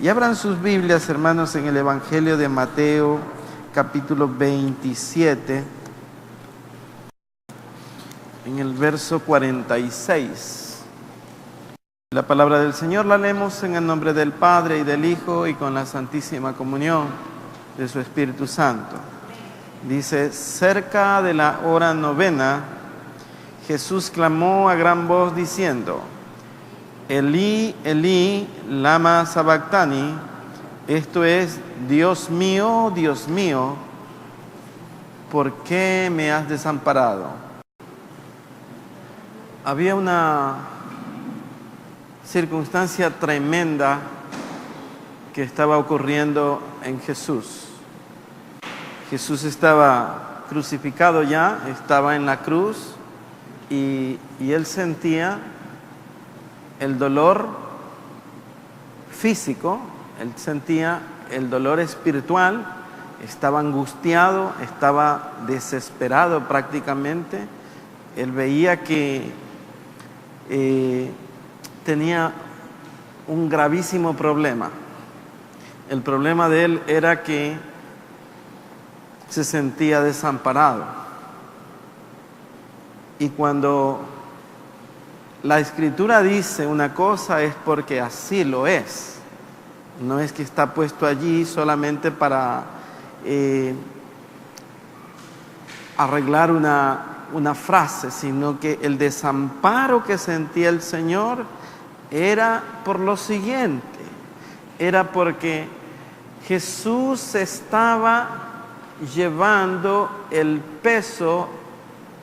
Y abran sus Biblias, hermanos, en el Evangelio de Mateo, capítulo 27, en el verso 46. La palabra del Señor la leemos en el nombre del Padre y del Hijo y con la santísima comunión de su Espíritu Santo. Dice: cerca de la hora novena, Jesús clamó a gran voz diciendo: Elí, Elí, lama sabactani, esto es, Dios mío, ¿por qué me has desamparado? Había una circunstancia tremenda que estaba ocurriendo en Jesús. Jesús estaba crucificado ya, estaba en la cruz y él sentía el dolor físico, él sentía el dolor espiritual, estaba angustiado, estaba desesperado prácticamente. Él veía que tenía un gravísimo problema. El problema de él era que se sentía desamparado. Y cuando la Escritura dice una cosa es porque así lo es. No es que está puesto allí solamente para arreglar una frase, sino que el desamparo que sentía el Señor era por lo siguiente. Era porque Jesús estaba llevando el peso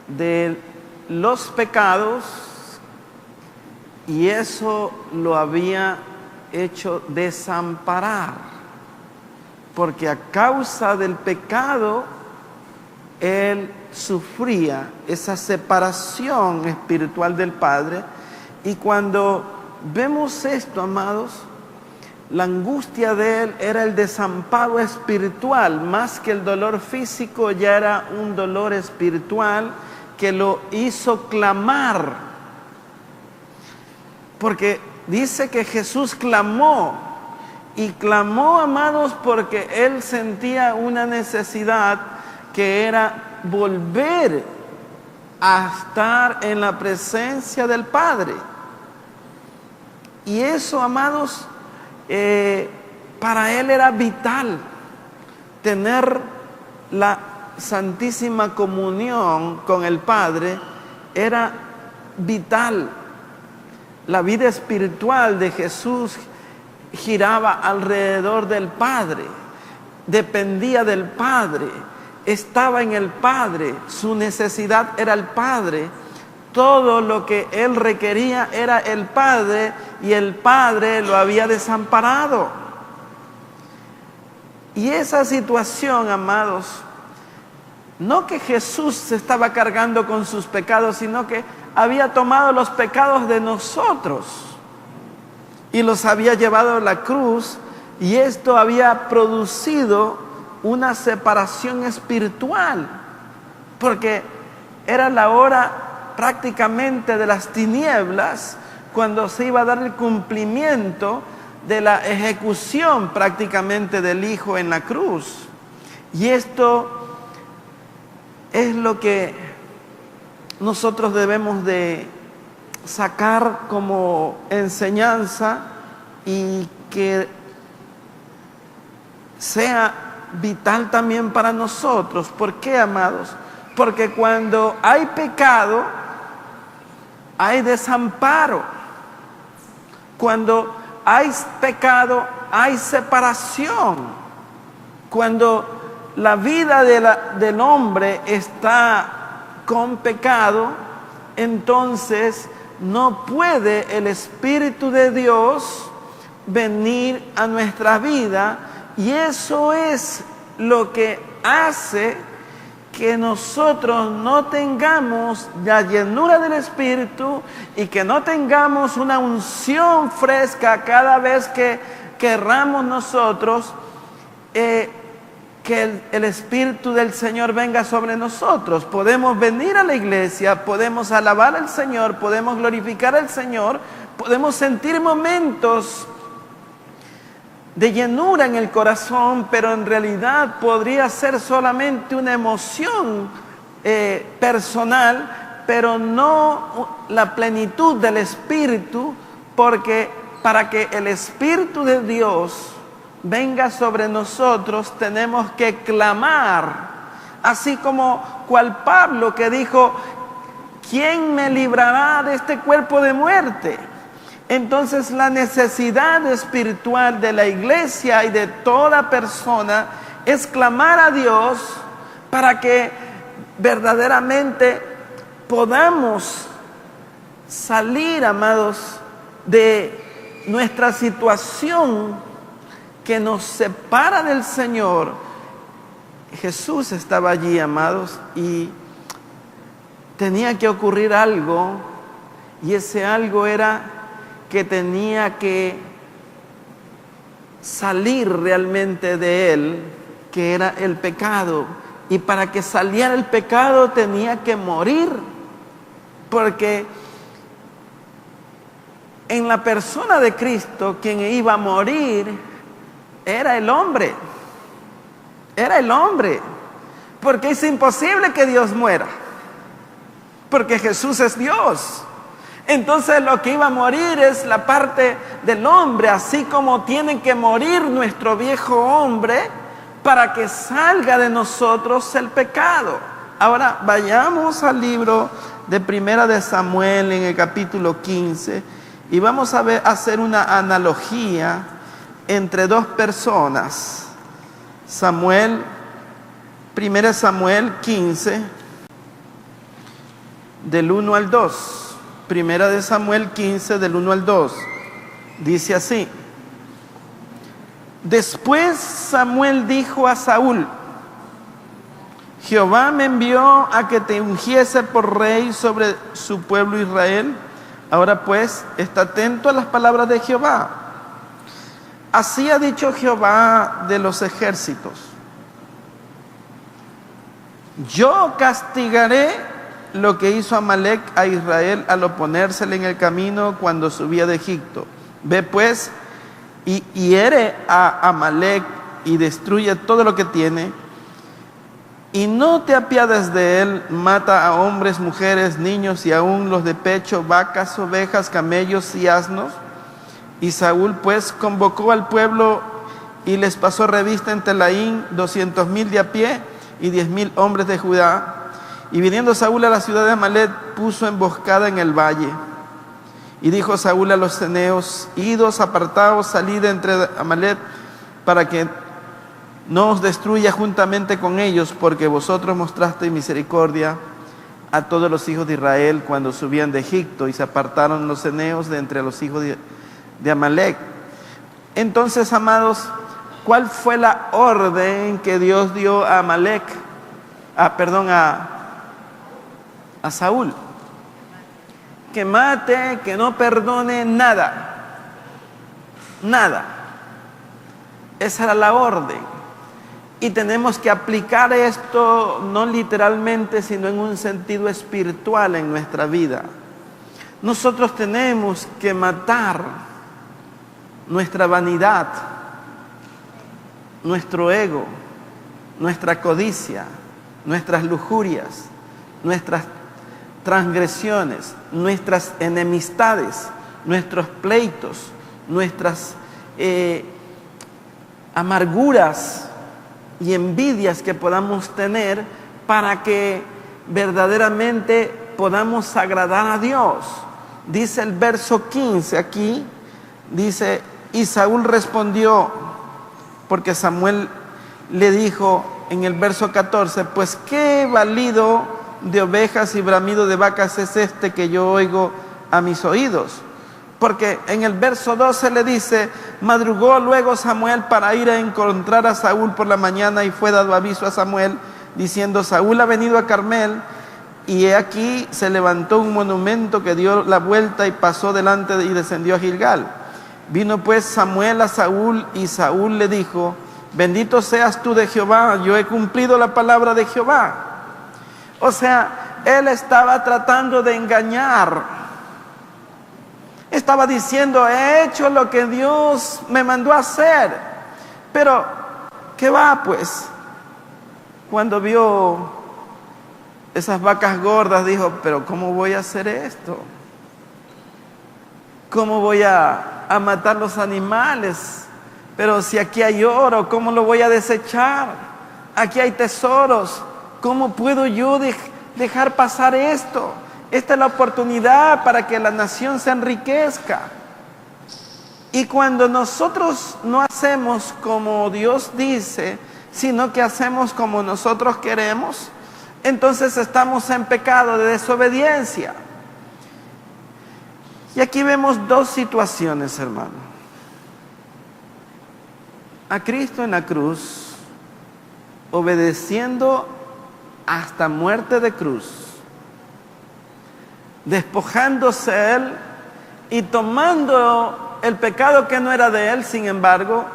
de los pecados y eso lo había hecho desamparar, porque a causa del pecado él sufría esa separación espiritual del Padre. Y cuando vemos esto, amados, la angustia de él era el desamparo espiritual, más que el dolor físico, ya era un dolor espiritual que lo hizo clamar. Porque dice que Jesús clamó, y clamó, amados, porque él sentía una necesidad que era volver a estar en la presencia del Padre. Y eso, amados, para él era vital. Tener la santísima comunión con el Padre era vital. La vida espiritual de Jesús giraba alrededor del Padre, dependía del Padre, estaba en el Padre, su necesidad era el Padre, todo lo que él requería era el Padre y el Padre lo había desamparado. Y esa situación, amados, no que Jesús se estaba cargando con sus pecados, sino que había tomado los pecados de nosotros y los había llevado a la cruz, y esto había producido una separación espiritual, porque era la hora prácticamente de las tinieblas, cuando se iba a dar el cumplimiento de la ejecución prácticamente del Hijo en la cruz. Y esto es lo que nosotros debemos de sacar como enseñanza y que sea vital también para nosotros. ¿Por qué, amados? Porque cuando hay pecado, hay desamparo. Cuando hay pecado, hay separación. Cuando la vida del hombre está con pecado, entonces no puede el Espíritu de Dios venir a nuestra vida, y eso es lo que hace que nosotros no tengamos la llenura del Espíritu y que no tengamos una unción fresca cada vez que querramos nosotros que el Espíritu del Señor venga sobre nosotros. Podemos venir a la iglesia, podemos alabar al Señor, podemos glorificar al Señor, podemos sentir momentos de llenura en el corazón, pero en realidad podría ser solamente una emoción personal, pero no la plenitud del Espíritu, porque para que el Espíritu de Dios venga sobre nosotros tenemos que clamar, así como cual Pablo que dijo: ¿quién me librará de este cuerpo de muerte? Entonces la necesidad espiritual de la iglesia y de toda persona es clamar a Dios para que verdaderamente podamos salir, amados, de nuestra situación que nos separa del Señor. Jesús estaba allí, amados, y tenía que ocurrir algo, y ese algo era que tenía que salir realmente de él, que era el pecado. Y para que saliera el pecado tenía que morir, porque en la persona de Cristo quien iba a morir era el hombre. Era el hombre, porque es imposible que Dios muera, porque Jesús es Dios. Entonces lo que iba a morir es la parte del hombre, así como tiene que morir nuestro viejo hombre para que salga de nosotros el pecado. Ahora vayamos al libro de Primera de Samuel en el capítulo 15 y vamos a hacer una analogía entre dos personas. Primera Samuel 15, del 1 al 2. Primera de Samuel 15, del 1 al 2. Dice así: Después Samuel dijo a Saúl: Jehová me envió a que te ungiese por rey sobre su pueblo Israel. Ahora pues, está atento a las palabras de Jehová. Así ha dicho Jehová de los ejércitos: Yo castigaré lo que hizo Amalec a Israel al oponérsele en el camino cuando subía de Egipto. Ve pues y hiere a Amalec y destruye todo lo que tiene, y no te apiades de él. Mata a hombres, mujeres, niños y aún los de pecho, vacas, ovejas, camellos y asnos. Y Saúl pues convocó al pueblo y les pasó revista en Telaín 200,000 de a pie y 10,000 hombres de Judá. Y viniendo Saúl a la ciudad de Amalec, puso emboscada en el valle. Y dijo Saúl a los ceneos: Idos, apartaos, salid entre Amalec, para que no os destruya juntamente con ellos, porque vosotros mostrasteis misericordia a todos los hijos de Israel cuando subían de Egipto. Y se apartaron los ceneos de entre los hijos de Amalec. Entonces, amados, ¿cuál fue la orden que Dios dio a Amalec? A Saúl: que mate, que no perdone nada. Nada. Esa era la orden. Y tenemos que aplicar esto no literalmente, sino en un sentido espiritual en nuestra vida. Nosotros tenemos que matar nuestra vanidad, nuestro ego, nuestra codicia, nuestras lujurias, nuestras transgresiones, nuestras enemistades, nuestros pleitos, nuestras amarguras y envidias que podamos tener, para que verdaderamente podamos agradar a Dios. Dice el verso 15 aquí, dice: y Saúl respondió, porque Samuel le dijo en el verso 14: pues qué balido de ovejas y bramido de vacas es este que yo oigo a mis oídos. Porque en el verso 12 le dice: madrugó luego Samuel para ir a encontrar a Saúl por la mañana, y fue dado aviso a Samuel diciendo: Saúl ha venido a Carmel. Y he aquí se levantó un monumento que dio la vuelta y pasó delante y descendió a Gilgal. Vino pues Samuel a Saúl, y Saúl le dijo: bendito seas tú de Jehová, yo he cumplido la palabra de Jehová. O sea, él estaba tratando de engañar Estaba diciendo, he hecho lo que Dios me mandó a hacer. Pero, ¿qué va pues? Cuando vio esas vacas gordas, dijo, pero ¿cómo voy a hacer esto? ¿Cómo voy a matar los animales? Pero si aquí hay oro, ¿cómo lo voy a desechar? Aquí hay tesoros, ¿cómo puedo yo dejar pasar esto? Esta es la oportunidad para que la nación se enriquezca. Y cuando nosotros no hacemos como Dios dice, sino que hacemos como nosotros queremos, entonces estamos en pecado de desobediencia. Y aquí vemos dos situaciones, hermano. A Cristo en la cruz, obedeciendo hasta muerte de cruz, despojándose Él y tomando el pecado que no era de Él, sin embargo,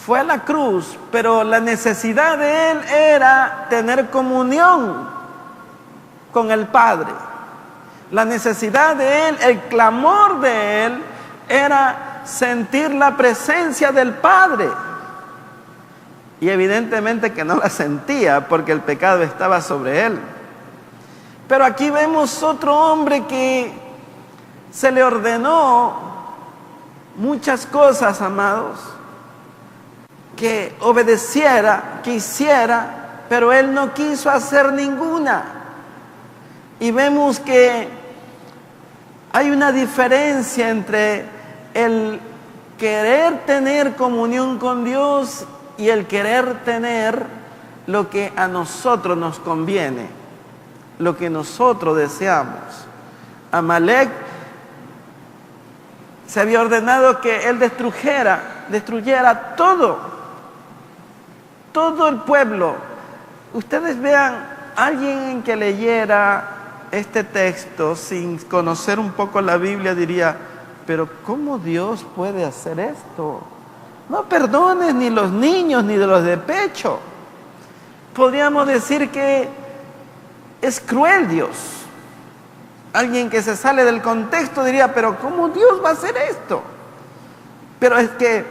fue a la cruz, pero la necesidad de Él era tener comunión con el Padre. La necesidad de Él, el clamor de Él, era sentir la presencia del Padre. Y evidentemente que no la sentía porque el pecado estaba sobre Él. Pero aquí vemos otro hombre que se le ordenó muchas cosas, amados, que obedeciera, que hiciera, pero él no quiso hacer ninguna. Y vemos que hay una diferencia entre el querer tener comunión con Dios y el querer tener lo que a nosotros nos conviene, lo que nosotros deseamos. Amalek se había ordenado que él destruyera todo el pueblo. Ustedes vean, alguien que leyera este texto sin conocer un poco la Biblia diría, pero ¿cómo Dios puede hacer esto? No perdones ni los niños ni de los de pecho. Podríamos decir que es cruel Dios. Alguien que se sale del contexto diría, pero ¿cómo Dios va a hacer esto? Pero es que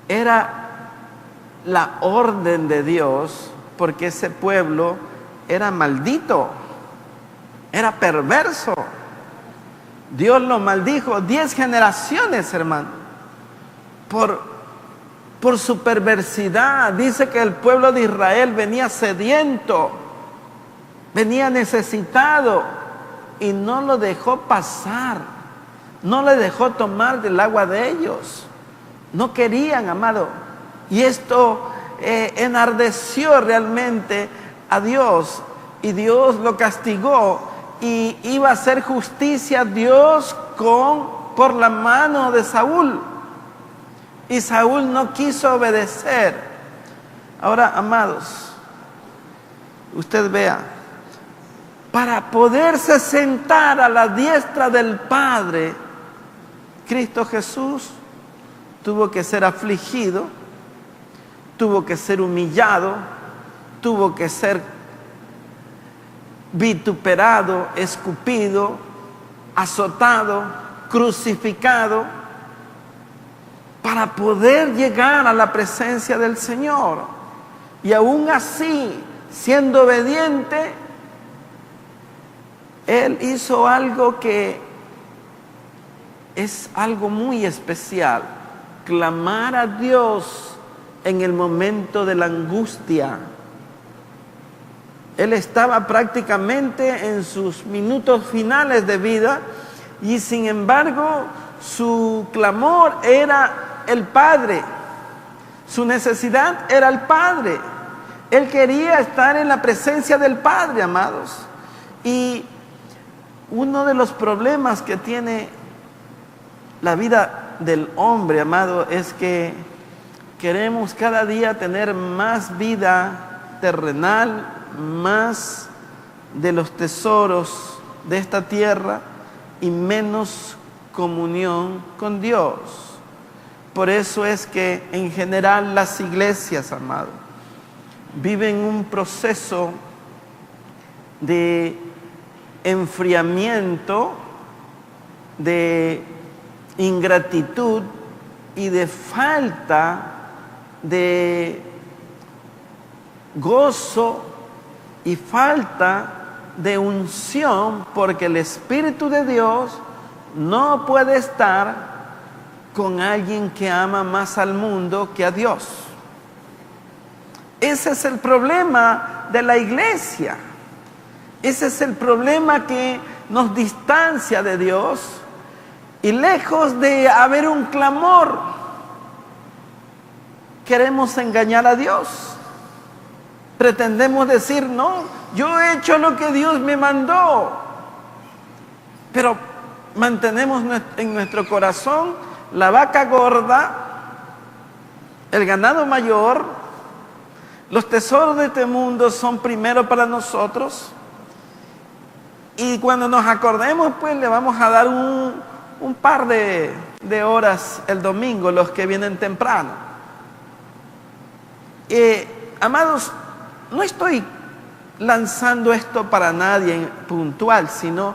era la orden de Dios, porque ese pueblo era maldito, era perverso. Dios lo maldijo 10 generaciones, hermano, por su perversidad. Dice que el pueblo de Israel venía sediento, venía necesitado y no lo dejó pasar, no le dejó tomar del agua de ellos. No querían, amado. Y esto enardeció realmente a Dios y Dios lo castigó y iba a hacer justicia Dios por la mano de Saúl. Y Saúl no quiso obedecer. Ahora, amados, usted vea, para poderse sentar a la diestra del Padre, Cristo Jesús tuvo que ser afligido, tuvo que ser humillado, tuvo que ser vituperado, escupido, azotado, crucificado, para poder llegar a la presencia del Señor. Y aún así, siendo obediente, Él hizo algo que es algo muy especial: clamar a Dios en el momento de la angustia. Él estaba prácticamente en sus minutos finales de vida y sin embargo su clamor era el Padre, su necesidad era el Padre. Él quería estar en la presencia del Padre, amados. Y uno de los problemas que tiene la vida del hombre, amado, es que queremos cada día tener más vida terrenal, más de los tesoros de esta tierra y menos comunión con Dios. Por eso es que en general las iglesias, amado, viven un proceso de enfriamiento de ingratitud y de falta de gozo y falta de unción, porque el Espíritu de Dios no puede estar con alguien que ama más al mundo que a Dios. Ese es el problema de la iglesia. Ese es el problema que nos distancia de Dios. Y lejos de haber un clamor, queremos engañar a Dios. Pretendemos decir, no, yo he hecho lo que Dios me mandó. Pero mantenemos en nuestro corazón la vaca gorda, el ganado mayor, los tesoros de este mundo son primero para nosotros. Y cuando nos acordemos, pues le vamos a dar un par de horas el domingo, los que vienen temprano. Amados, no estoy lanzando esto para nadie puntual, sino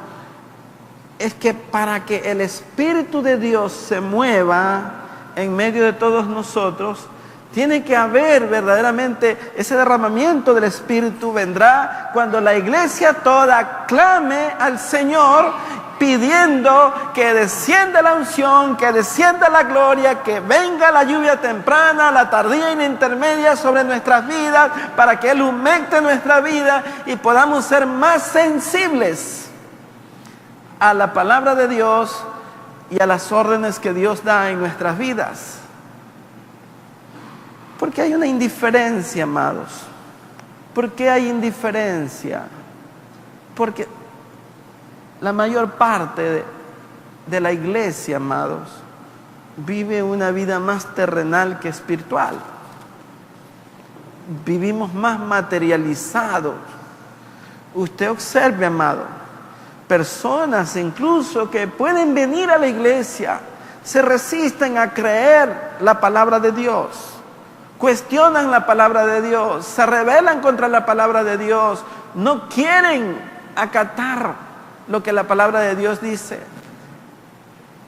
es que para que el Espíritu de Dios se mueva en medio de todos nosotros, tiene que haber verdaderamente ese derramamiento del Espíritu. Vendrá cuando la iglesia toda clame al Señor, pidiendo que descienda la unción, que descienda la gloria, que venga la lluvia temprana, la tardía y la intermedia sobre nuestras vidas, para que Él humecte nuestra vida y podamos ser más sensibles a la palabra de Dios y a las órdenes que Dios da en nuestras vidas. Porque hay una indiferencia, amados. ¿Por qué hay indiferencia? Porque la mayor parte de la iglesia, amados, vive una vida más terrenal que espiritual. Vivimos más materializados. Usted observe, amado, personas incluso que pueden venir a la iglesia, se resisten a creer la palabra de Dios. Cuestionan la palabra de Dios, se rebelan contra la palabra de Dios, no quieren acatar lo que la palabra de Dios dice.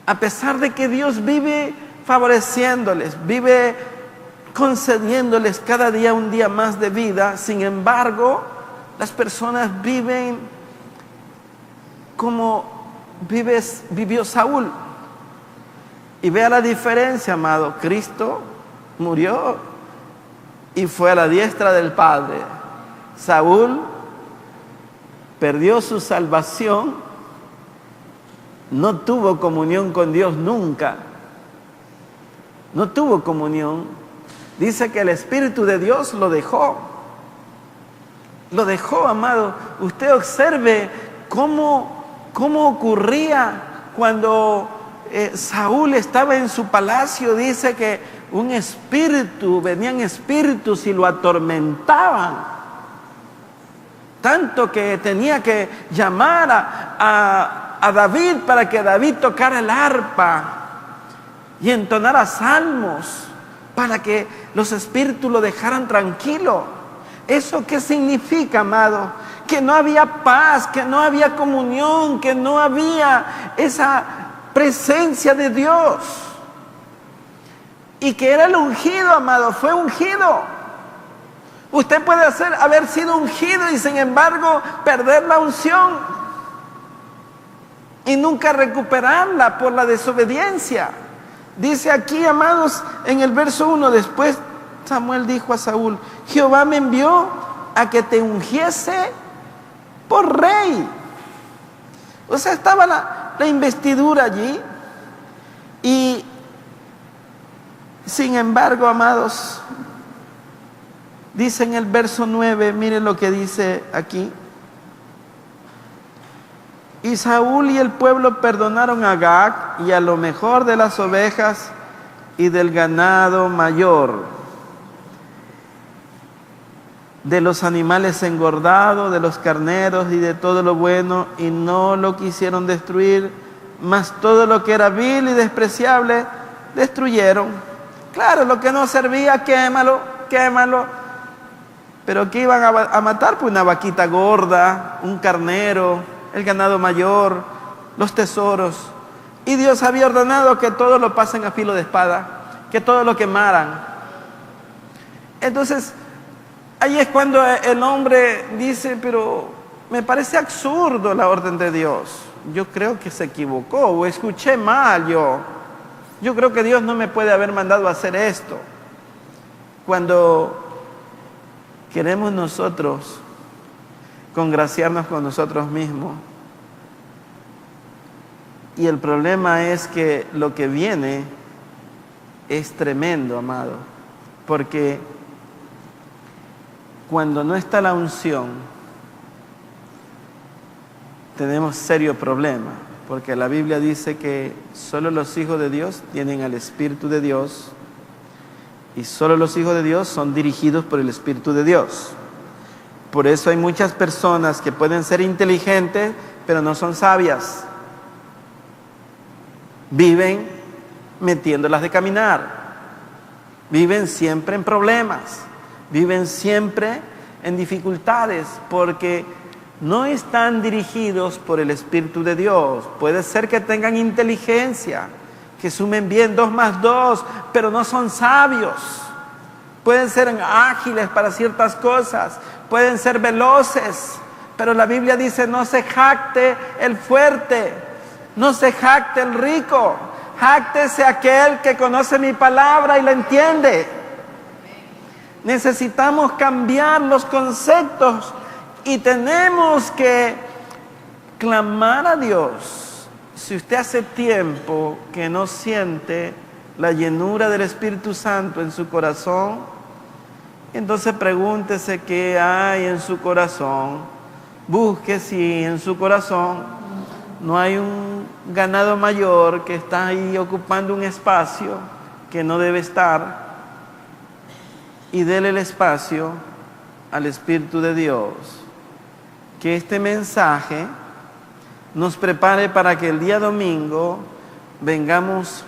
A pesar de que Dios vive favoreciéndoles, vive concediéndoles cada día un día más de vida, sin embargo, las personas viven como vivió Saúl. Y vea la diferencia, amado. Cristo murió y fue a la diestra del Padre. Saúl perdió su salvación, no tuvo comunión con Dios nunca, no tuvo comunión. Dice que el Espíritu de Dios lo dejó, amado. Usted observe cómo ocurría cuando Saúl estaba en su palacio. Dice que venían espíritus y lo atormentaban, tanto que tenía que llamar a David para que David tocara el arpa y entonara salmos para que los espíritus lo dejaran tranquilo. ¿Eso qué significa, amado? Que no había paz, que no había comunión, que no había esa presencia de Dios. Y que era el ungido, amado, fue ungido. Usted puede haber sido ungido y sin embargo perder la unción y nunca recuperarla por la desobediencia. Dice aquí, amados, en el verso 1, después Samuel dijo a Saúl: Jehová me envió a que te ungiese por rey. O sea, estaba la investidura allí. Y sin embargo, amados, dice en el verso 9, miren lo que dice aquí. Y Saúl y el pueblo perdonaron a Agag y a lo mejor de las ovejas y del ganado mayor, de los animales engordados, de los carneros y de todo lo bueno, y no lo quisieron destruir, mas todo lo que era vil y despreciable destruyeron. Claro, lo que no servía, quémalo. Pero ¿qué iban a matar? Pues una vaquita gorda, un carnero, el ganado mayor, los tesoros. Y Dios había ordenado que todo lo pasen a filo de espada, que todo lo quemaran. Entonces, ahí es cuando el hombre dice, pero me parece absurdo la orden de Dios. Yo creo que se equivocó o escuché mal yo. Yo creo que Dios no me puede haber mandado a hacer esto. Cuando queremos nosotros congraciarnos con nosotros mismos, y el problema es que lo que viene es tremendo, amado, porque cuando no está la unción, tenemos serio problema, porque la Biblia dice que solo los hijos de Dios tienen al Espíritu de Dios, y solo los hijos de Dios son dirigidos por el Espíritu de Dios. Por eso hay muchas personas que pueden ser inteligentes, pero no son sabias. Viven metiéndolas de caminar, viven siempre en problemas, viven siempre en dificultades, porque no están dirigidos por el Espíritu de Dios. Puede ser que tengan inteligencia, que sumen bien 2 más 2, pero no son sabios. Pueden ser ágiles para ciertas cosas, pueden ser veloces, pero la Biblia dice, no se jacte el fuerte, no se jacte el rico, jáctese aquel que conoce mi palabra y la entiende. Necesitamos cambiar los conceptos y tenemos que clamar a Dios. Si usted hace tiempo que no siente la llenura del Espíritu Santo en su corazón, entonces pregúntese qué hay en su corazón. Busque si en su corazón no hay un ganado mayor que está ahí ocupando un espacio que no debe estar, y dele el espacio al Espíritu de Dios. Que este mensaje nos prepare para que el día domingo vengamos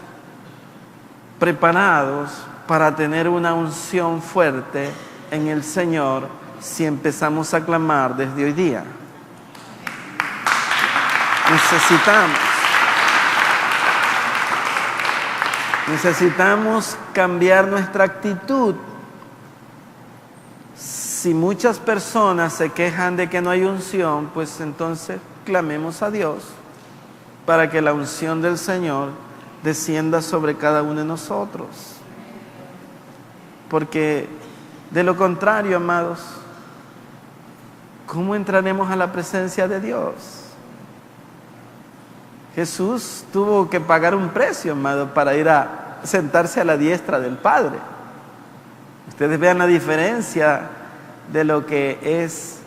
preparados para tener una unción fuerte en el Señor si empezamos a clamar desde hoy día. Necesitamos cambiar nuestra actitud. Si muchas personas se quejan de que no hay unción, pues entonces clamemos a Dios para que la unción del Señor descienda sobre cada uno de nosotros. Porque de lo contrario, amados, ¿cómo entraremos a la presencia de Dios? Jesús tuvo que pagar un precio, amado, para ir a sentarse a la diestra del Padre. Ustedes vean la diferencia de lo que es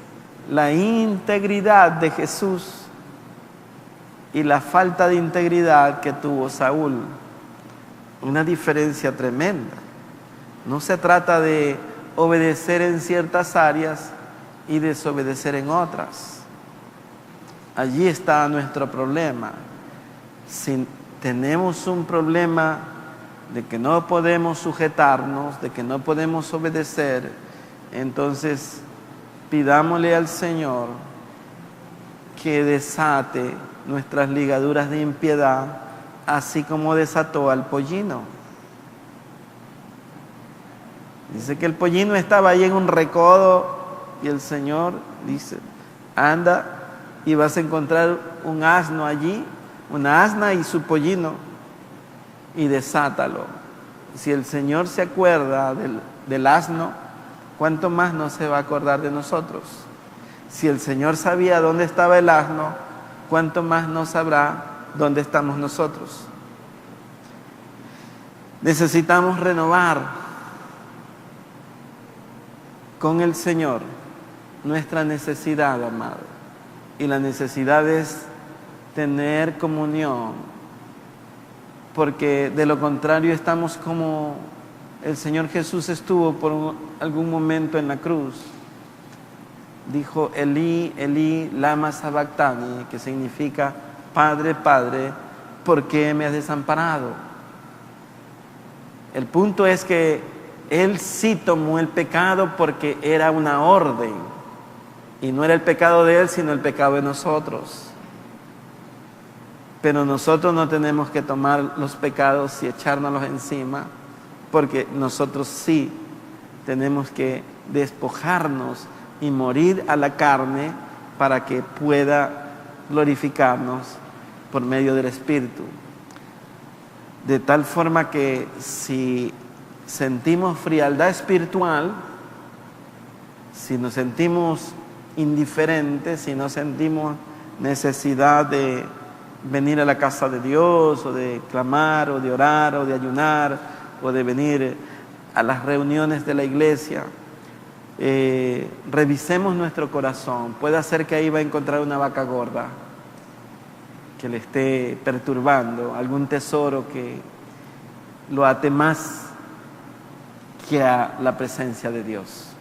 la integridad de Jesús y la falta de integridad que tuvo Saúl. Una diferencia tremenda. No se trata de obedecer en ciertas áreas y desobedecer en otras. Allí está nuestro problema. Si tenemos un problema de que no podemos sujetarnos, de que no podemos obedecer, entonces pidámosle al Señor que desate nuestras ligaduras de impiedad, así como desató al pollino. Dice que el pollino estaba ahí en un recodo y el Señor dice, anda y vas a encontrar un asno allí, una asna y su pollino, y desátalo. Si el Señor se acuerda del asno, ¿cuánto más no se va a acordar de nosotros? Si el Señor sabía dónde estaba el asno, ¿cuánto más no sabrá dónde estamos nosotros? Necesitamos renovar con el Señor nuestra necesidad, amado. Y la necesidad es tener comunión, porque de lo contrario estamos como el Señor Jesús estuvo por algún momento en la cruz. Dijo, Elí, Elí, lama sabactani, que significa, Padre, Padre, ¿por qué me has desamparado? El punto es que Él sí tomó el pecado porque era una orden, y no era el pecado de Él, sino el pecado de nosotros. Pero nosotros no tenemos que tomar los pecados y echárnoslos encima, porque nosotros sí tenemos que despojarnos y morir a la carne para que pueda glorificarnos por medio del Espíritu. De tal forma que si sentimos frialdad espiritual, si nos sentimos indiferentes, si no sentimos necesidad de venir a la casa de Dios, o de clamar, o de orar, o de ayunar, o de venir a las reuniones de la iglesia, revisemos nuestro corazón. Puede ser que ahí va a encontrar una vaca gorda que le esté perturbando, algún tesoro que lo ate más que a la presencia de Dios.